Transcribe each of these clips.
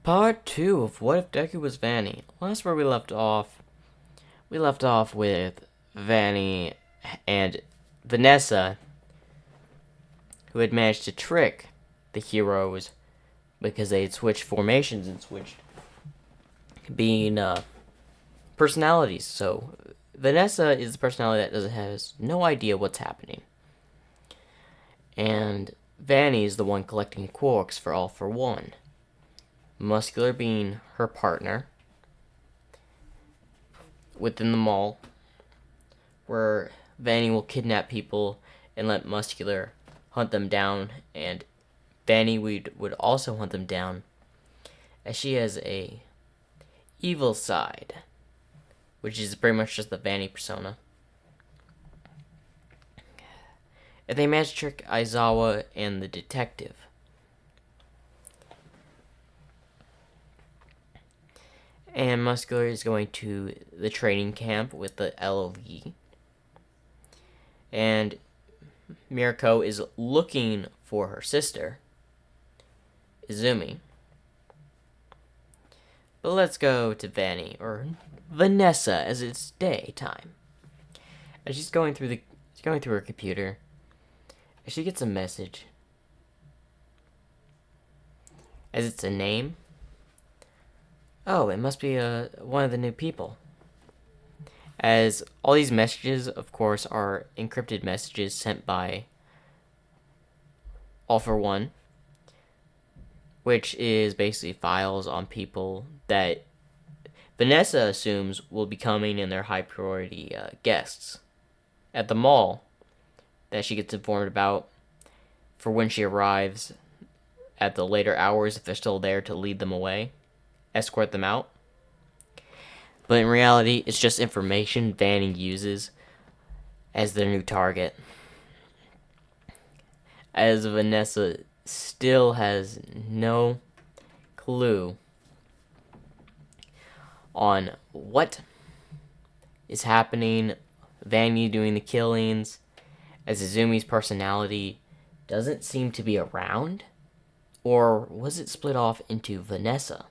Part 2 of What If Deku Was Vanny. Last where we left off with Vanny and Vanessa, who had managed to trick the heroes because they had switched formations and switched being personalities. So Vanessa is the personality that has no idea what's happening. And Vanny is the one collecting quarks for All for One. Muscular being her partner within the mall, where Vanny will kidnap people and let Muscular hunt them down, and Vanny would also hunt them down, as she has a evil side, which is pretty much just the Vanny persona. And they managed to trick Aizawa and the detective. And Muscular is going to the training camp with the LLE. And Mirko is looking for her sister, Izumi. But let's go to Vanny, or Vanessa, as it's daytime. As she's going through her computer, and she gets a message. As it's a name. Oh, it must be one of the new people. As all these messages, of course, are encrypted messages sent by All for One, which is basically files on people that Vanessa assumes will be coming in their high priority guests at the mall that she gets informed about for when she arrives at the later hours, if they're still there, to lead them away. Escort them out. But in reality, it's just information Vanny uses as their new target. As Vanessa still has no clue on what is happening, Vanny doing the killings, as Izumi's personality doesn't seem to be around, or was it split off into Vanessa?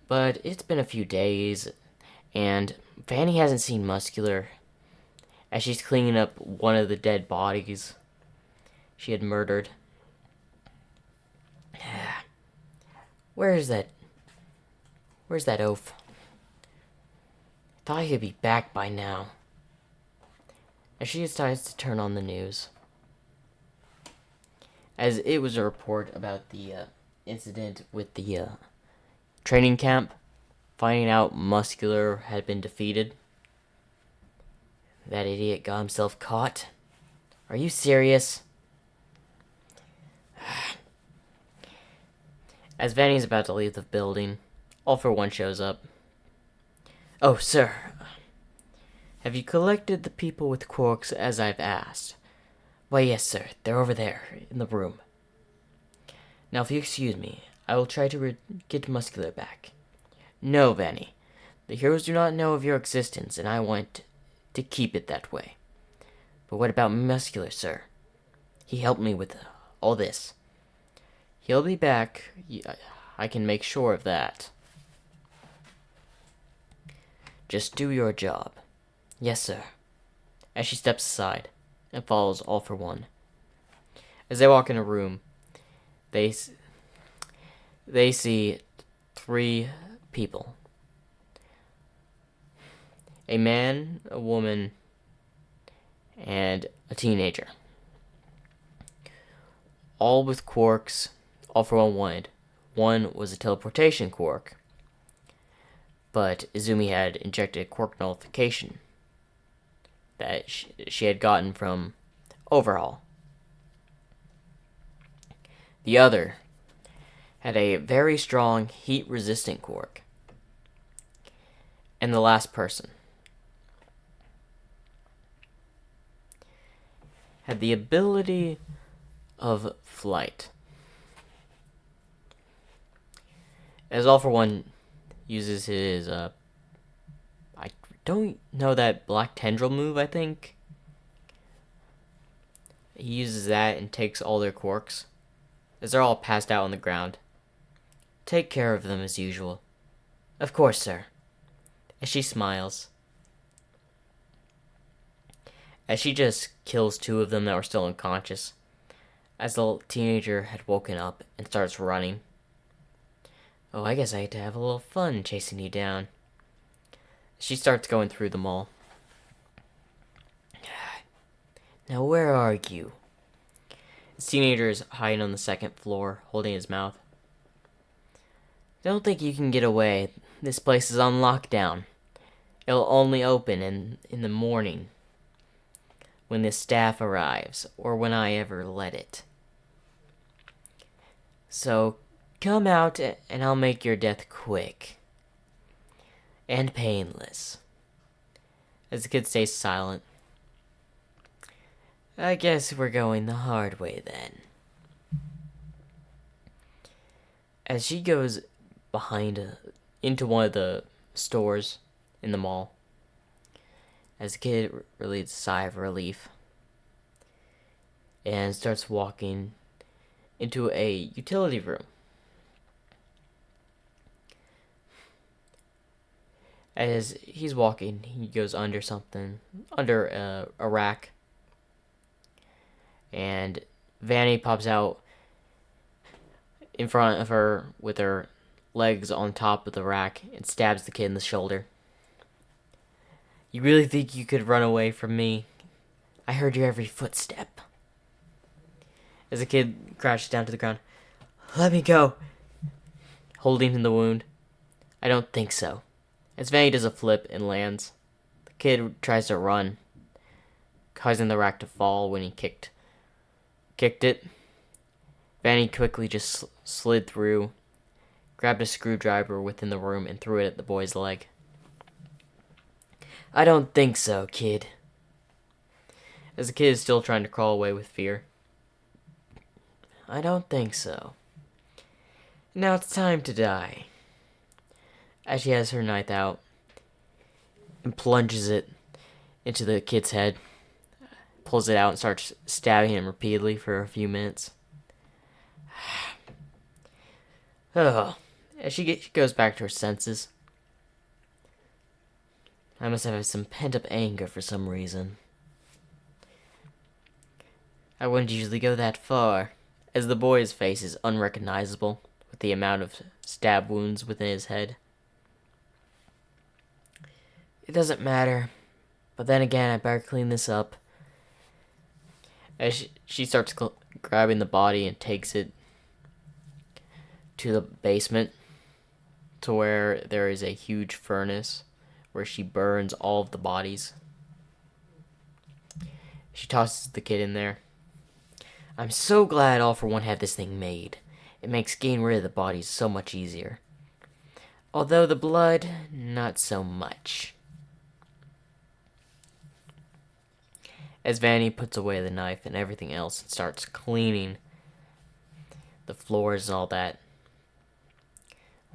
But it's been a few days, and Vanny hasn't seen Muscular, as she's cleaning up one of the dead bodies she had murdered. Where's that oaf? Thought he'd be back by now. As she decides to turn on the news, as it was a report about the incident with the training camp, finding out Muscular had been defeated. That idiot got himself caught. Are you serious? As Vanny's about to leave the building, All for One shows up. Oh, sir. Have you collected the people with quarks as I've asked? Why, yes, sir. They're over there, in the room. Now, if you excuse me, I will try to get Muscular back. No, Vanny. The heroes do not know of your existence, and I want to keep it that way. But what about Muscular, sir? He helped me with all this. He'll be back. I can make sure of that. Just do your job. Yes, sir. As she steps aside and follows All for One. As they walk in a room, they see three people. A man, a woman, and a teenager. All with quarks All for One wanted. One was a teleportation quark, but Izumi had injected quark nullification that she had gotten from Overhaul. The other had a very strong heat-resistant quark. And the last person had the ability of flight. As All for One uses his, I don't know that Black Tendril move, I think. He uses that and takes all their quarks. as they're all passed out on the ground. Take care of them as usual. Of course, sir. As she smiles. As she just kills 2 of them that were still unconscious. As the teenager had woken up and starts running. Oh, I guess I had to have a little fun chasing you down. She starts going through the mall. Now where are you? The teenager is hiding on the 2nd floor, holding his mouth. Don't think you can get away. This place is on lockdown. It'll only open in the morning. When the staff arrives, or when I ever let it. So, come out and I'll make your death quick. And painless. As the kid stays silent. I guess we're going the hard way then. As she goes into one of the stores in the mall. As the kid relieves a sigh of relief. And starts walking into a utility room. As he's walking, he goes under a rack. And Vanny pops out in front of her with her legs on top of the rack and stabs the kid in the shoulder. You really think you could run away from me? I heard your every footstep. As the kid crashes down to the ground. Let me go. Holding in the wound. I don't think so. As Vanny does a flip and lands. The kid tries to run, causing the rack to fall when he kicked it. Vanny quickly just slid through, grabbed a screwdriver within the room and threw it at the boy's leg. I don't think so, kid. As the kid is still trying to crawl away with fear. I don't think so. Now it's time to die. As she has her knife out and plunges it into the kid's head, pulls it out and starts stabbing him repeatedly for a few minutes. Oh, as she goes back to her senses. I must have some pent-up anger for some reason. I wouldn't usually go that far, as the boy's face is unrecognizable with the amount of stab wounds within his head. It doesn't matter, but then again, I better clean this up. As she starts grabbing the body and takes it to the basement, to where there is a huge furnace where she burns all of the bodies. She tosses the kid in there. I'm so glad All For One had this thing made. It makes getting rid of the bodies so much easier. Although the blood, not so much. As Vanny puts away the knife and everything else and starts cleaning the floors and all that.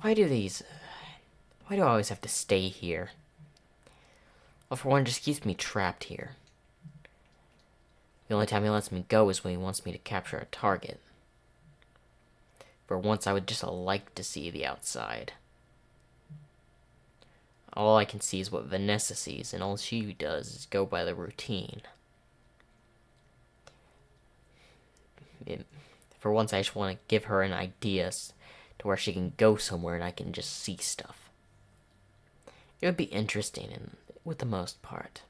Why do I always have to stay here? All For One just keeps me trapped here. The only time he lets me go is when he wants me to capture a target. For once, I would just like to see the outside. All I can see is what Vanessa sees, and all she does is go by the routine. For once, I just want to give her an idea to where she can go somewhere and I can just see stuff. It would be interesting, with the most part.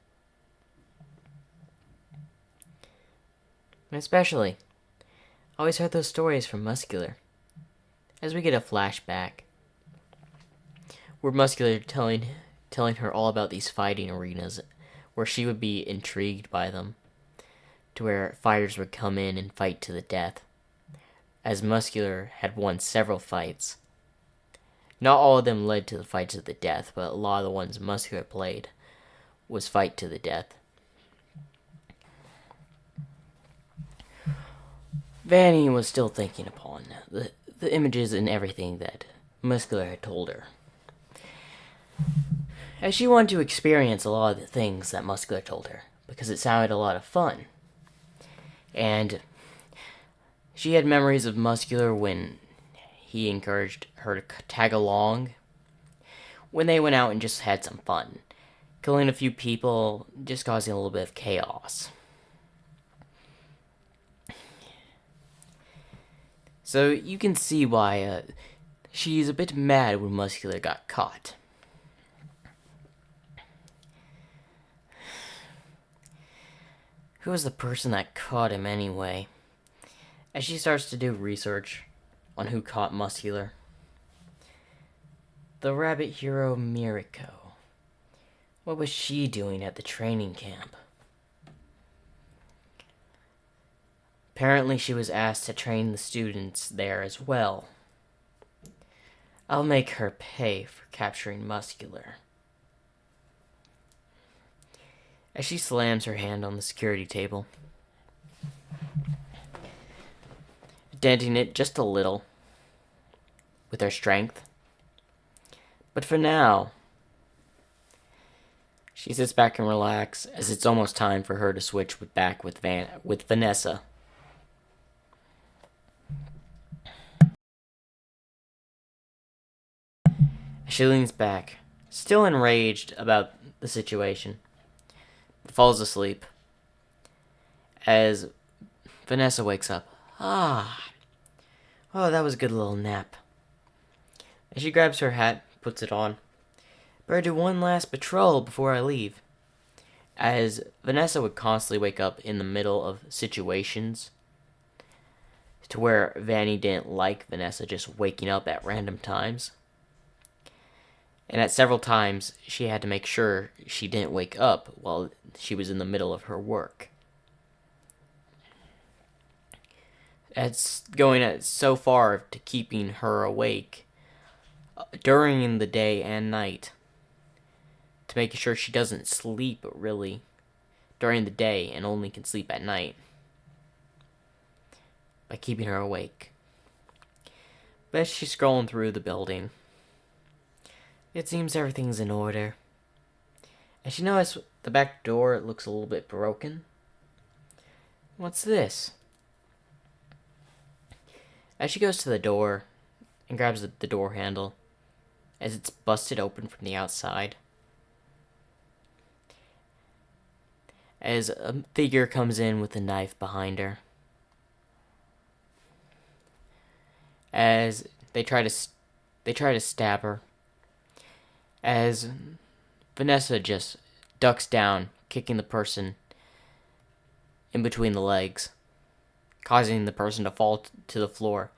Especially, I always heard those stories from Muscular. As we get a flashback, where Muscular telling her all about these fighting arenas, where she would be intrigued by them, to where fighters would come in and fight to the death, as Muscular had won several fights. Not all of them led to the fight to the death, but a lot of the ones Muscular played was fight to the death. Vanny was still thinking upon the images and everything that Muscular had told her. As she wanted to experience a lot of the things that Muscular told her, because it sounded a lot of fun. And She had memories of Muscular when he encouraged her to tag along, when they went out and just had some fun, killing a few people, just causing a little bit of chaos. So you can see why she's a bit mad when Muscular got caught. Who was the person that caught him anyway? As she starts to do research on who caught Muscular. The rabbit hero Miriko. What was she doing at the training camp? Apparently she was asked to train the students there as well. I'll make her pay for capturing Muscular. As she slams her hand on the security table, denting it just a little with her strength. But for now, she sits back and relaxes as it's almost time for her to switch back with Vanessa. She leans back, still enraged about the situation, but falls asleep. As Vanessa wakes up. Oh, that was a good little nap. As she grabs her hat, puts it on. Better do one last patrol before I leave. As Vanessa would constantly wake up in the middle of situations to where Vanny didn't like Vanessa just waking up at random times. And at several times, she had to make sure she didn't wake up while she was in the middle of her work. It's going so far to keeping her awake during the day and night, to make sure she doesn't sleep really during the day and only can sleep at night, by keeping her awake. But as she's scrolling through the building, it seems everything's in order. And she noticed the back door looks a little bit broken. What's this? As she goes to the door and grabs the door handle, as it's busted open from the outside, as a figure comes in with a knife behind her, as they try to stab her, as Vanessa just ducks down, kicking the person in between the legs, causing the person to fall to the floor,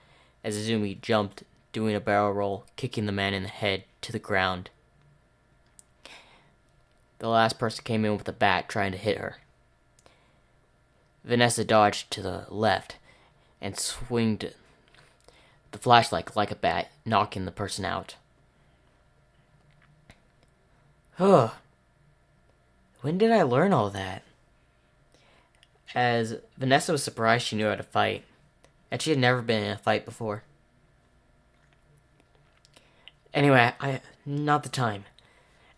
as Izumi jumped, doing a barrel roll, kicking the man in the head to the ground. The last person came in with a bat, trying to hit her. Vanessa dodged to the left and swinged the flashlight like a bat, knocking the person out. When did I learn all that? As Vanessa was surprised she knew how to fight, and she had never been in a fight before. Anyway, not the time.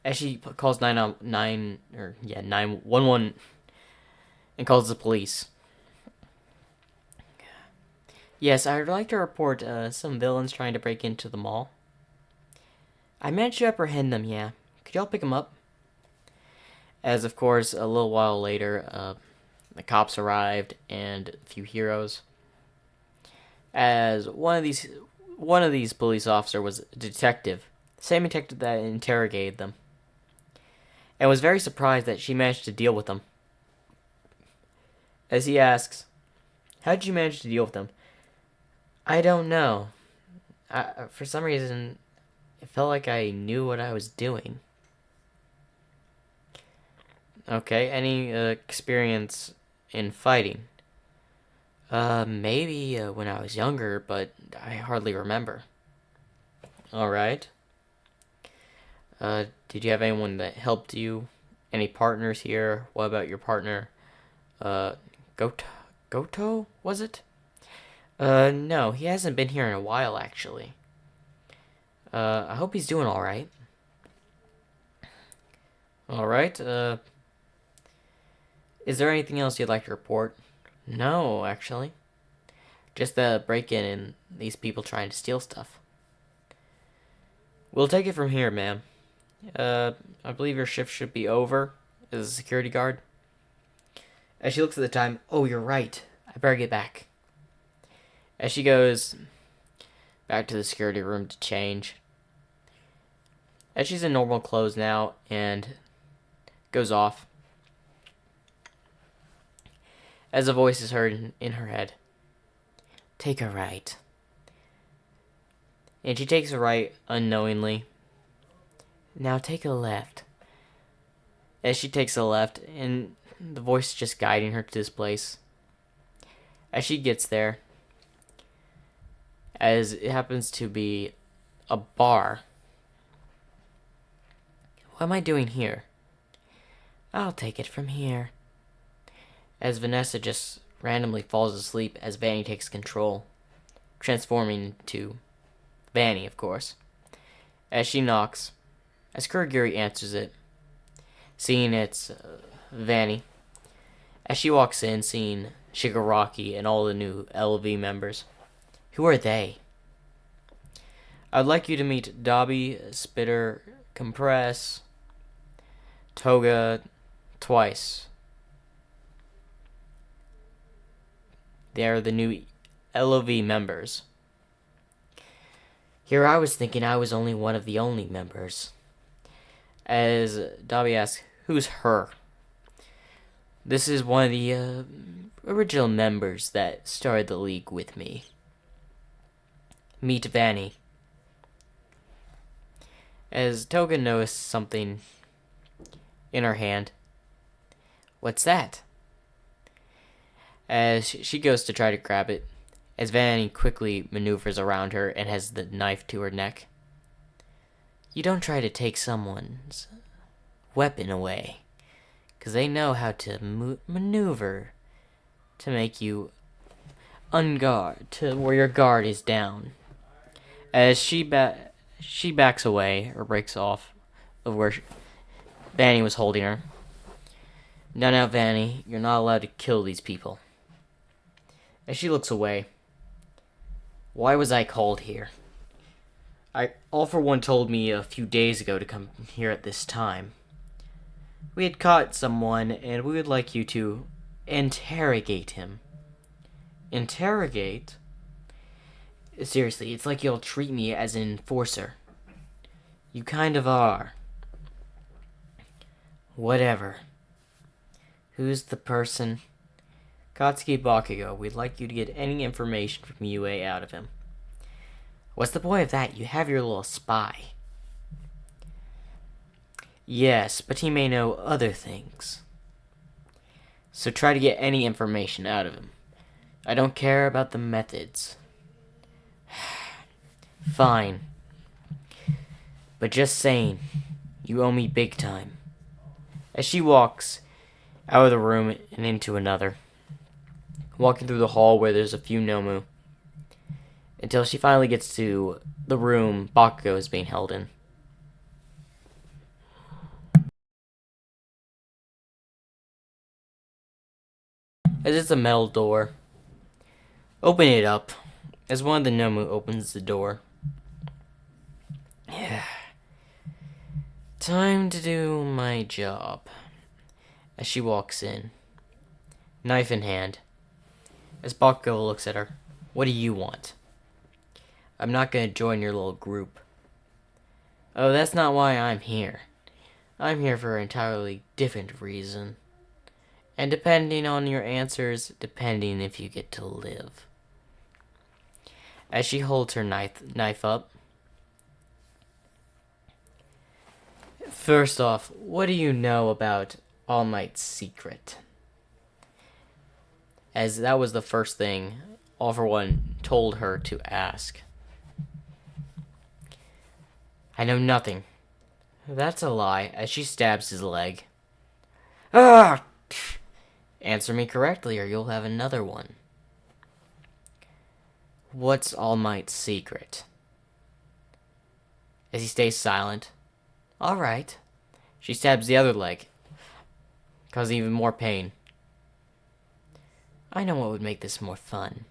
As she calls 911 and calls the police. Yes, I'd like to report some villains trying to break into the mall. I managed to apprehend them, yeah. Could y'all pick them up? As, of course, a little while later, the cops arrived and a few heroes. As one of these police officers was a detective, the same detective that interrogated them, and was very surprised that she managed to deal with them. As he asks, "How did you manage to deal with them?" "I don't know. For some reason, it felt like I knew what I was doing." Okay, any experience in fighting? Maybe when I was younger, but I hardly remember. Alright. Did you have anyone that helped you? Any partners here? What about your partner? Goto, was it? No, he hasn't been here in a while, actually. I hope he's doing alright. Alright, is there anything else you'd like to report? No, actually. Just the break-in and these people trying to steal stuff. We'll take it from here, ma'am. I believe your shift should be over as a security guard. As she looks at the time, oh, you're right. I better get back. As she goes back to the security room to change. As she's in normal clothes now and goes off. As a voice is heard in her head. Take a right. And she takes a right unknowingly. Now take a left. As she takes a left, and the voice is just guiding her to this place. As she gets there, as it happens to be a bar. What am I doing here? I'll take it from here. As Vanessa just randomly falls asleep as Vanny takes control, transforming into Vanny, of course. As she knocks, as Kurogiri answers it, seeing it's Vanny. As she walks in, seeing Shigaraki and all the new LV members. Who are they? I'd like you to meet Dobby, Spitter, Compress, Toga, Twice. They are the new LOV members. Here I was thinking I was only one of the only members. As Dobby asks, who's her? This is one of the original members that started the league with me. Meet Vanny. As Toga noticed something in her hand. What's that? As she goes to try to grab it, as Vanny quickly maneuvers around her and has the knife to her neck. You don't try to take someone's weapon away, because they know how to maneuver to make you unguard, to where your guard is down. As she backs away, or breaks off of where Vanny was holding her. Now, Vanny, you're not allowed to kill these people. As she looks away, why was I called here? All for One told me a few days ago to come here at this time. We had caught someone, and we would like you to interrogate him. Interrogate? Seriously, it's like you'll treat me as an enforcer. You kind of are. Whatever. Who's the person? Katsuki Bakugo, we'd like you to get any information from UA out of him. What's the point of that? You have your little spy. Yes, but he may know other things. So try to get any information out of him. I don't care about the methods. Fine. But just saying, you owe me big time. As she walks out of the room and into another, walking through the hall where there's a few Nomu, until she finally gets to the room Bakugo is being held in. As it's a metal door, open it up. As one of the Nomu opens the door. Time to do my job. As she walks in, knife in hand. As Bakugo looks at her, what do you want? I'm not going to join your little group. Oh, that's not why I'm here. I'm here for an entirely different reason. And depending on your answers, depending if you get to live. As she holds her knife up. First off, what do you know about All Might's secret? As that was the first thing All for One told her to ask. I know nothing. That's a lie, as she stabs his leg. Ah! Answer me correctly, or you'll have another one. What's All Might's secret? As he stays silent. All right. She stabs the other leg, causing even more pain. I know what would make this more fun.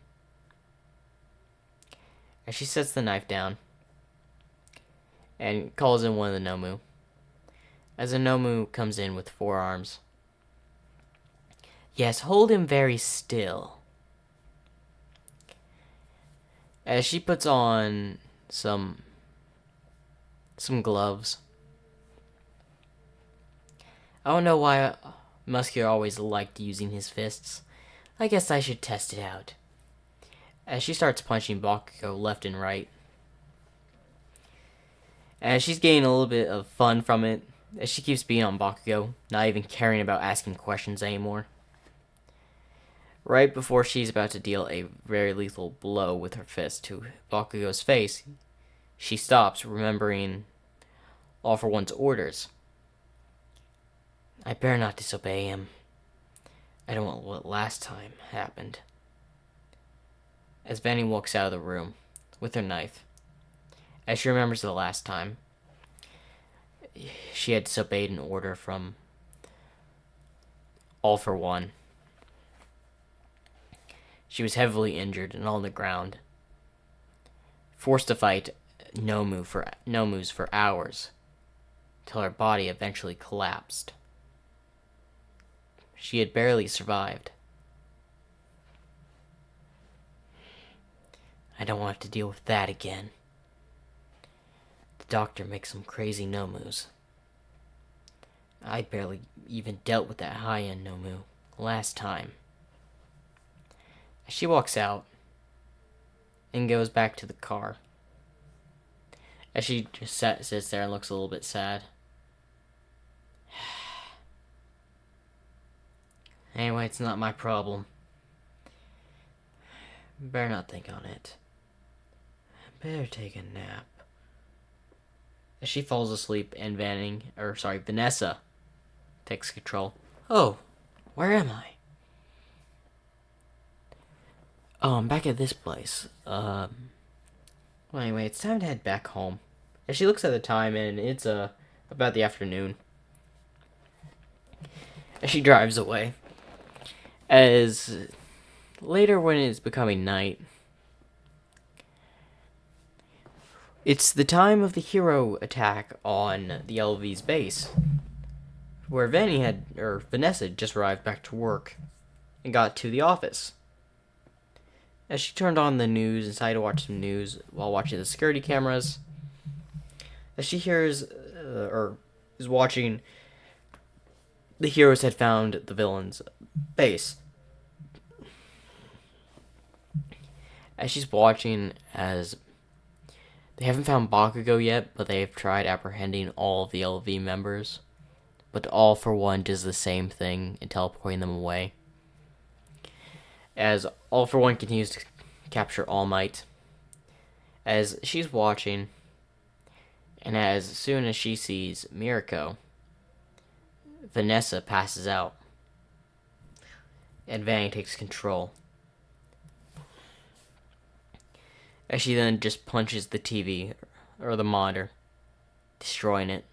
As she sets the knife down and calls in one of the Nomu. As a Nomu comes in with 4 arms. Yes, hold him very still. As she puts on some gloves. I don't know why Muscular always liked using his fists. I guess I should test it out. As she starts punching Bakugo left and right. As she's getting a little bit of fun from it, as she keeps being on Bakugo, not even caring about asking questions anymore. Right before she's about to deal a very lethal blow with her fist to Bakugo's face, she stops, remembering All for One's orders. I better not disobey him. I don't want what last time happened. As Vanny walks out of the room with her knife, as she remembers the last time she had disobeyed an order from All for One. She was heavily injured and on the ground, forced to fight Nomus for hours, till her body eventually collapsed. She had barely survived. I don't want to deal with that again. The doctor makes some crazy Nomus. I barely even dealt with that high-end Nomu last time. As she walks out and goes back to the car, as she just sits there and looks a little bit sad. Anyway, it's not my problem. Better not think on it. Better take a nap. As she falls asleep and Vanessa takes control. Oh, where am I? Oh, I'm back at this place. Well, anyway, it's time to head back home. As she looks at the time, and it's about the afternoon. As she drives away. As later, when it's becoming night, it's the time of the hero attack on the LV's base, where Vanessa just arrived back to work and got to the office. As she turned on the news and decided to watch some news while watching the security cameras, as she hears, is watching, the heroes had found the villain's base. As she's watching, as they haven't found Bakugo yet, but they've tried apprehending all of the LV members, but All for One does the same thing in teleporting them away. As All for One continues to capture All Might, as she's watching, and as soon as she sees Mirko, Vanessa passes out, and Vany takes control. As she then just punches the TV, or the monitor, destroying it.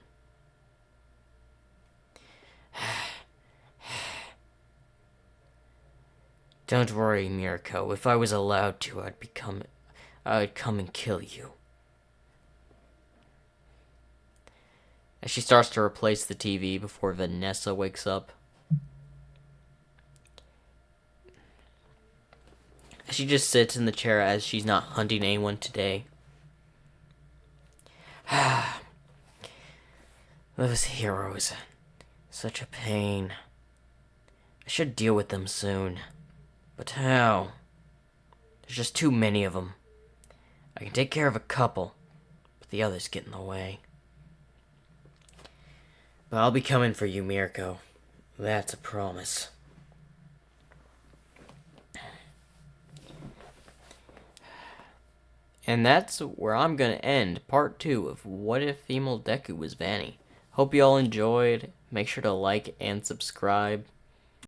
Don't worry, Mirko. If I was allowed to, I'd come and kill you. As she starts to replace the TV before Vanessa wakes up. She just sits in the chair as she's not hunting anyone today. Those heroes. Such a pain. I should deal with them soon. But how? There's just too many of them. I can take care of a couple, but the others get in the way. But I'll be coming for you, Mirko. That's a promise. And that's where I'm going to end part 2 of What If Fem Deku Was Vany. Hope you all enjoyed. Make sure to like and subscribe.